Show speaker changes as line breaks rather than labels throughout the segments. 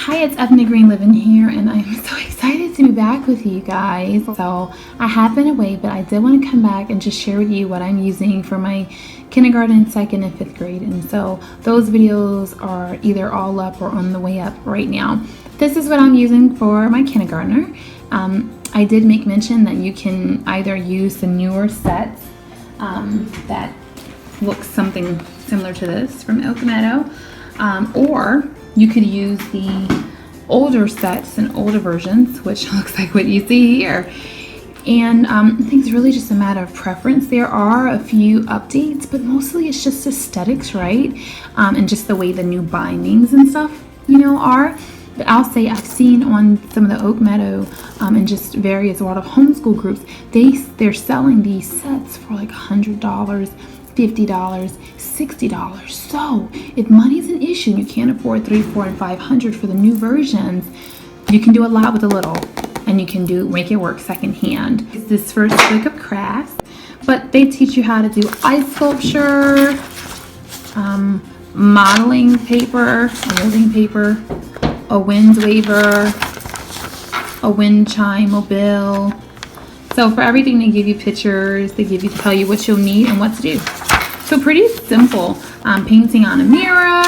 Hi, it's Ebony Green living here, and I'm so excited to be back with you guys. So I have been away, but I did want to come back and just share with you what I'm using for my kindergarten, second, and fifth grade. And so those videos are either all up or on the way up right now. This is what I'm using for my kindergartner. I did make mention that you can either use the newer sets that looks something similar to this from Meadow, or you could use the older sets and older versions, which looks like what you see here. And I think it's really just a matter of preference. There are a few updates, but mostly it's just aesthetics, right? And just the way the new bindings and stuff, are. But I'll say I've seen on some of the Meadow and just various World of Homeschool groups, they're selling these sets for like $100, $50, $60. So if money's an issue and you can't afford $300, $400, and $500 for the new versions, you can do a lot with a little, and you can make it work secondhand. It's this first book of crafts, but they teach you how to do ice sculpture, modeling paper, molding paper, a wind waver, a wind chime mobile. So for everything, they give you pictures, they tell you what you'll need and what to do. So pretty simple. Painting on a mirror,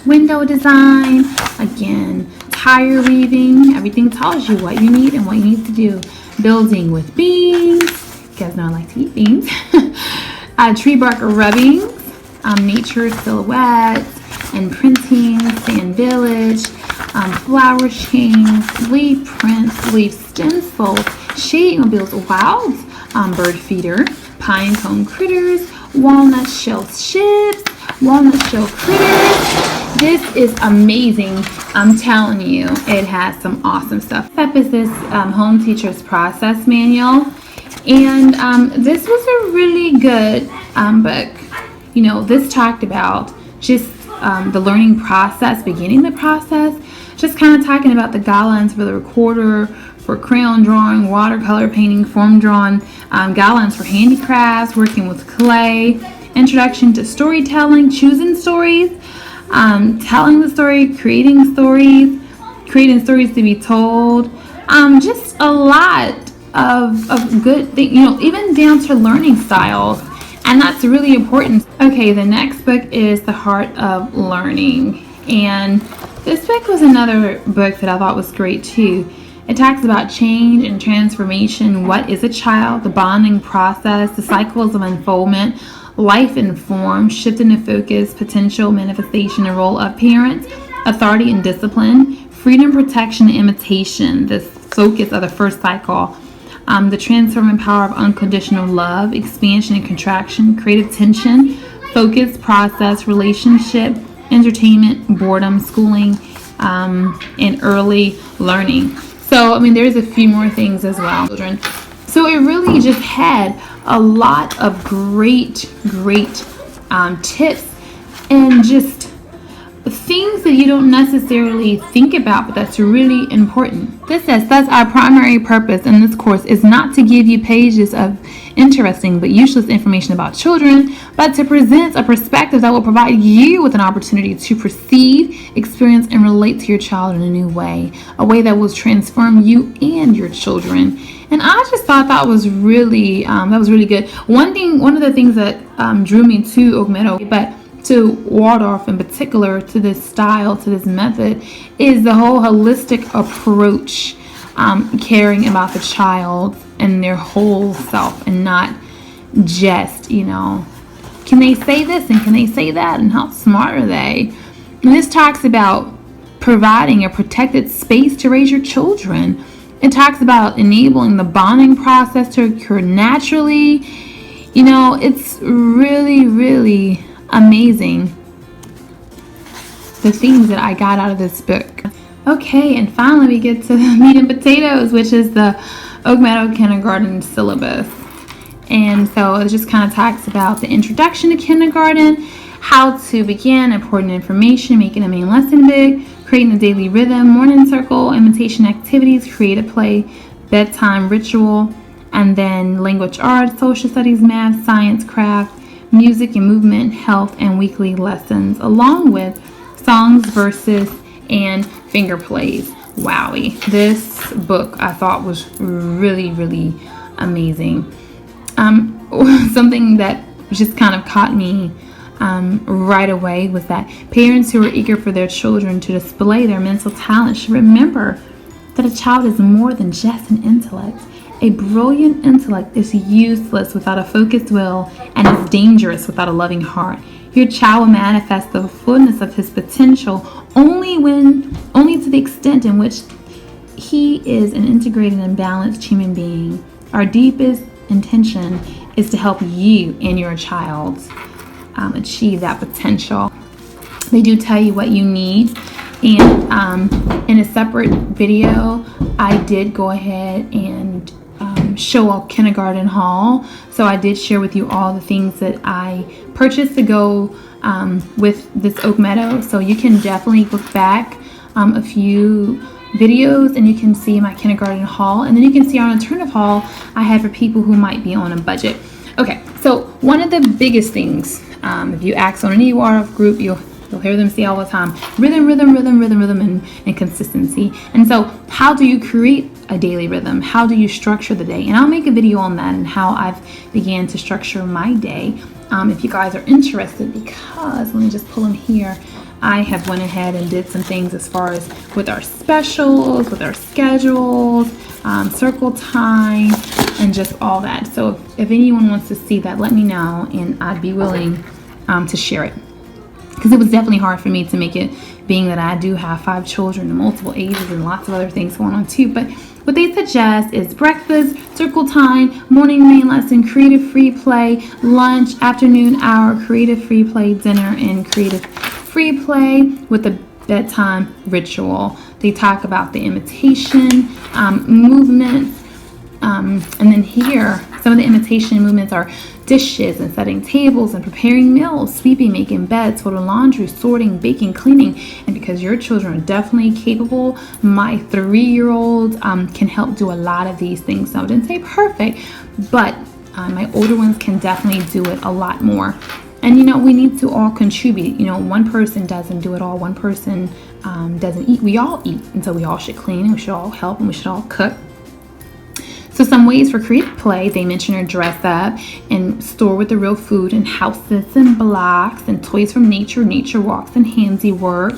window design, again, tire weaving. Everything tells you what you need and what you need to do. Building with beans. You guys know I like to eat beans. Tree bark rubbings, nature silhouettes, and printing, sand village, flower chains, leaf prints, leaf stencils, shade mobiles, wild bird feeder, pine cone critters, walnut shell ships, walnut shell critters. This is amazing. I'm telling you, it has some awesome stuff. Step is this home teacher's process manual, and this was a really good book. This talked about just the learning process, beginning the process, just kind of talking about the guidelines for the recorder, for crayon drawing, watercolor painting, form drawn, guidelines for handicrafts, working with clay, introduction to storytelling, choosing stories, telling the story, creating stories to be told, just a lot of good things, even down to learning styles. And that's really important. Okay, the next book is The Heart of Learning. And this book was another book that I thought was great too. It talks about change and transformation, what is a child, the bonding process, the cycles of unfoldment, life and form, shifting of focus, potential, manifestation, and role of parents, authority and discipline, freedom, protection, and imitation, this focus of the first cycle. The transforming power of unconditional love, expansion and contraction, creative tension, focus, process, relationship, entertainment, boredom, schooling, and early learning. So, there's a few more things as well, children. So it really just had a lot of great tips and just things that you don't necessarily think about, but that's really important. This says, thus our primary purpose in this course is not to give you pages of interesting but useless information about children, but to present a perspective that will provide you with an opportunity to perceive, experience, and relate to your child in a new way, a way that will transform you and your children. And I just thought that was really good. One of the things that drew me to Meadow, but to Waldorf in particular, to this style, to this method, is the whole holistic approach, caring about the child and their whole self, and not just, can they say this and can they say that and how smart are they? And this talks about providing a protected space to raise your children. It talks about enabling the bonding process to occur naturally. It's really amazing, the things that I got out of this book. Okay, and finally we get to the meat and potatoes, which is the Meadow Kindergarten Syllabus. And so it just kind of talks about the introduction to kindergarten, how to begin, important information, making a main lesson big, creating a daily rhythm, morning circle, imitation activities, creative play, bedtime ritual, and then language arts, social studies, math, science, craft, music and movement, health, and weekly lessons, along with songs, verses, and finger plays. Wowie. This book I thought was really, really amazing. Something that just kind of caught me right away was that parents who are eager for their children to display their mental talent should remember that a child is more than just an intellect. A brilliant intellect is useless without a focused will and is dangerous without a loving heart. Your child will manifest the fullness of his potential only to the extent in which he is an integrated and balanced human being. Our deepest intention is to help you and your child achieve that potential. They do tell you what you need, and in a separate video I did go ahead and show a kindergarten haul. So I did share with you all the things that I purchased to go with this Oak Meadow. So you can definitely look back a few videos and you can see my kindergarten haul, and then you can see our alternative haul I had for people who might be on a budget. Okay, so one of the biggest things, if you ask on any water group, you'll hear them say all the time, rhythm, and consistency. And so how do you create a daily rhythm? How do you structure the day? And I'll make a video on that and how I've began to structure my day if you guys are interested, because let me just pull them here. I have went ahead and did some things as far as with our specials, with our schedules, circle time, and just all that. So if anyone wants to see that, let me know and I'd be willing to share it. Because it was definitely hard for me to make it, being that I do have 5 children in multiple ages and lots of other things going on too. But what they suggest is breakfast, circle time, morning main lesson, creative free play, lunch, afternoon hour, creative free play, dinner, and creative free play with a bedtime ritual. They talk about the imitation movements. And then here, some of the imitation movements are dishes and setting tables and preparing meals, sweeping, making beds, folding laundry, sorting, baking, cleaning. And because your children are definitely capable, my 3-year-old can help do a lot of these things. So I didn't say perfect, but my older ones can definitely do it a lot more. And we need to all contribute. One person doesn't do it all. One person doesn't eat. We all eat, and so we all should clean, and we should all help, and we should all cook. So some ways for creative play, they mention are dress up and store with the real food and houses and blocks and toys from nature walks and handiwork.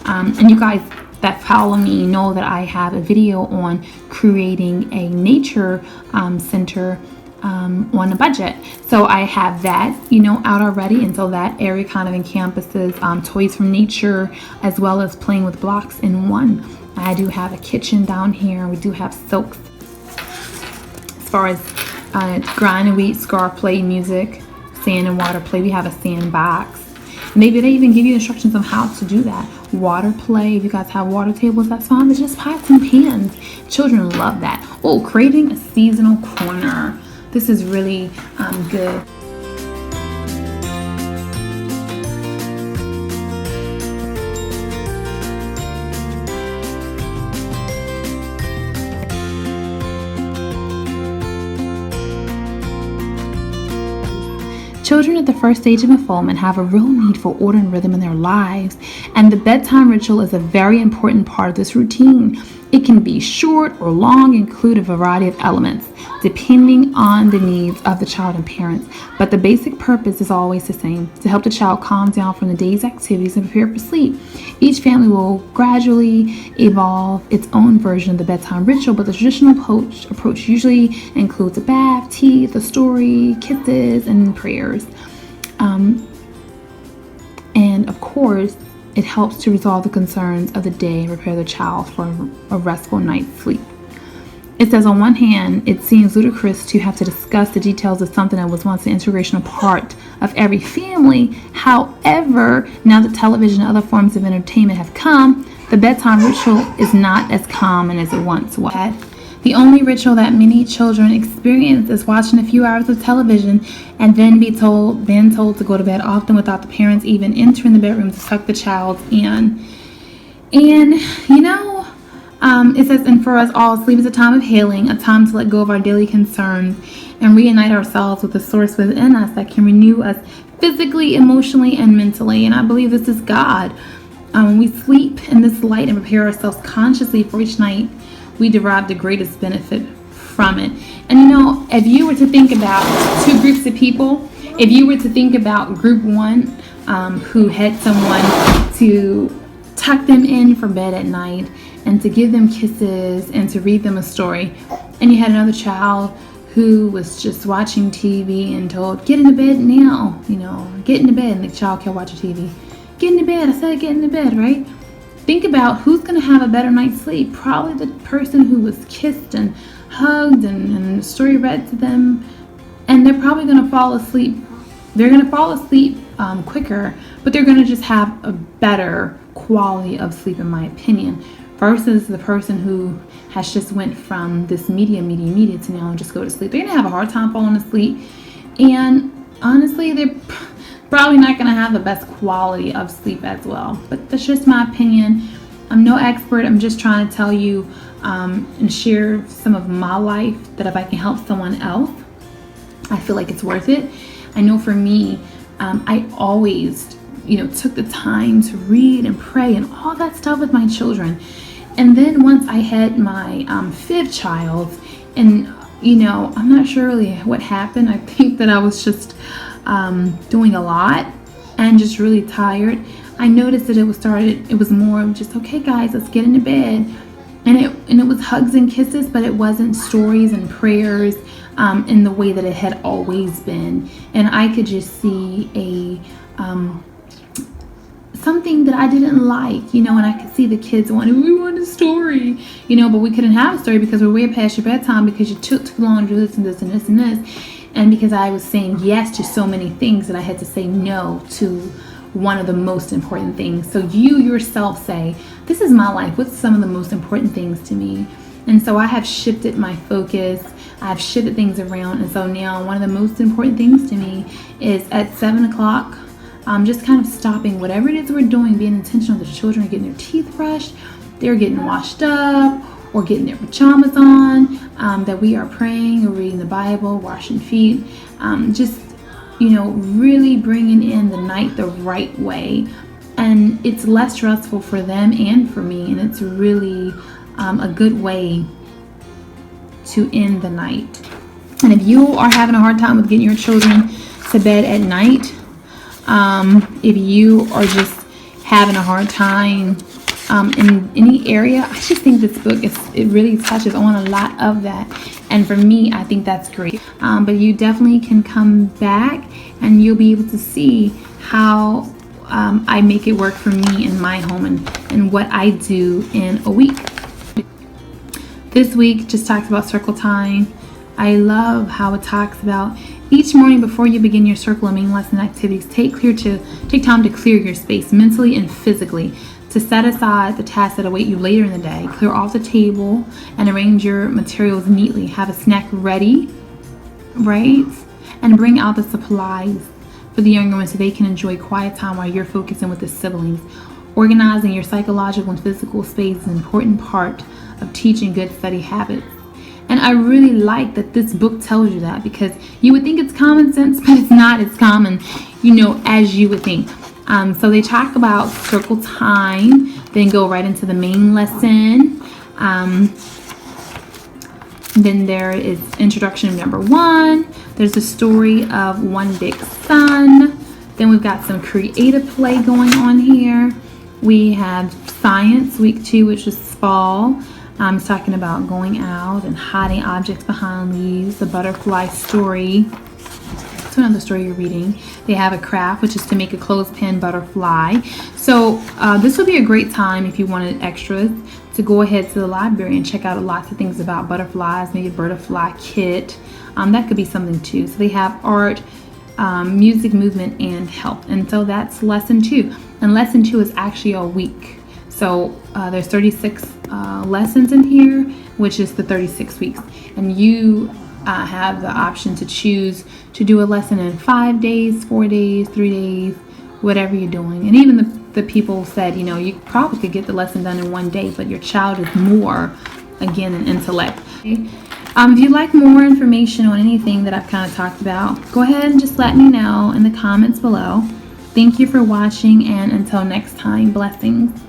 And you guys that follow me know that I have a video on creating a nature center on a budget. So I have that, out already. And so that area kind of encompasses toys from nature as well as playing with blocks in one. I do have a kitchen down here. We do have silks. As far as grind and wheat, scar play, music, sand and water play, we have a sandbox. Maybe they even give you instructions on how to do that. Water play, if you guys have water tables, that's fine, but just pots and pans. Children love that. Oh, creating a seasonal corner. This is really good. Children at the first stage of unfoldment have a real need for order and rhythm in their lives, and the bedtime ritual is a very important part of this routine. It can be short or long, include a variety of elements, depending on the needs of the child and parents. But the basic purpose is always the same, to help the child calm down from the day's activities and prepare for sleep. Each family will gradually evolve its own version of the bedtime ritual, but the traditional approach usually includes a bath, teeth, a story, kisses, and prayers. And of course, it helps to resolve the concerns of the day and prepare the child for a restful night's sleep. It says, on one hand, it seems ludicrous to have to discuss the details of something that was once an integral part of every family. However, now that television and other forms of entertainment have come, the bedtime ritual is not as common as it once was. The only ritual that many children experience is watching a few hours of television and then being told to go to bed, often without the parents even entering the bedroom to tuck the child in. And it says, and for us all, sleep is a time of healing, a time to let go of our daily concerns and reunite ourselves with the source within us that can renew us physically, emotionally, and mentally. And I believe this is God. When we sleep in this light and prepare ourselves consciously for each night, we derive the greatest benefit from it. And you know, if you were to think about two groups of people, if you were to think about group one, who had someone to tuck them in for bed at night and to give them kisses and to read them a story, and you had another child who was just watching TV and told, get into bed now, you know, get into bed, and the child kept watching TV. Get into bed, I said get into bed, right? Think about who's going to have a better night's sleep. Probably the person who was kissed and hugged and the story read to them, and they're probably going to fall asleep. They're going to fall asleep quicker, but they're going to just have a better quality of sleep, in my opinion, versus the person who has just went from this media to now just go to sleep. They're going to have a hard time falling asleep, and honestly, they're probably not going to have the best quality of sleep as well. But that's just my opinion. I'm no expert. I'm just trying to tell you and share some of my life, that if I can help someone else, I feel like it's worth it. I know for me, I always, took the time to read and pray and all that stuff with my children. And then once I had my fifth child, and I'm not sure really what happened. I think that I was just doing a lot and just really tired. I noticed that it was more of just, okay guys, let's get into bed. And it was hugs and kisses, but it wasn't stories and prayers in the way that it had always been. And I could just see something that I didn't like, and I could see the kids we want a story, but we couldn't have a story because we're way past your bedtime because you took too long to do this and this and this and this. And because I was saying yes to so many things that I had to say no to one of the most important things. So you yourself say, this is my life. What's some of the most important things to me? And so I have shifted my focus. I've shifted things around. And so now one of the most important things to me is at 7 o'clock, just kind of stopping whatever it is we're doing, being intentional. The children are getting their teeth brushed, they're getting washed up, or getting their pajamas on, that we are praying or reading the Bible, washing feet, really bringing in the night the right way. And it's less stressful for them and for me, and it's really a good way to end the night. And if you are having a hard time with getting your children to bed at night, if you are just having a hard time in any area, I just think this book it really touches on a lot of that. And for me, I think that's great. But you definitely can come back and you'll be able to see how I make it work for me in my home and what I do in a week. This week just talks about circle time. I love how it talks about each morning before you begin your circle of main lesson activities, take time to clear your space mentally and physically, to set aside the tasks that await you later in the day. Clear off the table and arrange your materials neatly. Have a snack ready, right? And bring out the supplies for the younger ones so they can enjoy quiet time while you're focusing with the siblings. Organizing your psychological and physical space is an important part of teaching good study habits. And I really like that this book tells you that, because you would think it's common sense, but it's not as common, as you would think. So they talk about circle time, then go right into the main lesson. Then there is introduction number 1. There's a story of One Big Sun. Then we've got some creative play going on here. We have science week 2, which is fall. It's talking about going out and hiding objects behind leaves. The butterfly story. It's another story you're reading. They have a craft, which is to make a clothespin butterfly. So this would be a great time if you wanted extras to go ahead to the library and check out lots of things about butterflies, maybe a butterfly kit. That could be something too. So they have art, music, movement, and health. And so that's lesson 2. And lesson 2 is actually a week. So there's 36 lessons in here, which is the 36 weeks. And you have the option to choose to do a lesson in 5 days, 4 days, 3 days, whatever you're doing. And even the people said, you probably could get the lesson done in 1 day, but your child is more, again, an intellect. Okay? If you'd like more information on anything that I've kind of talked about, go ahead and just let me know in the comments below. Thank you for watching, and until next time, blessings.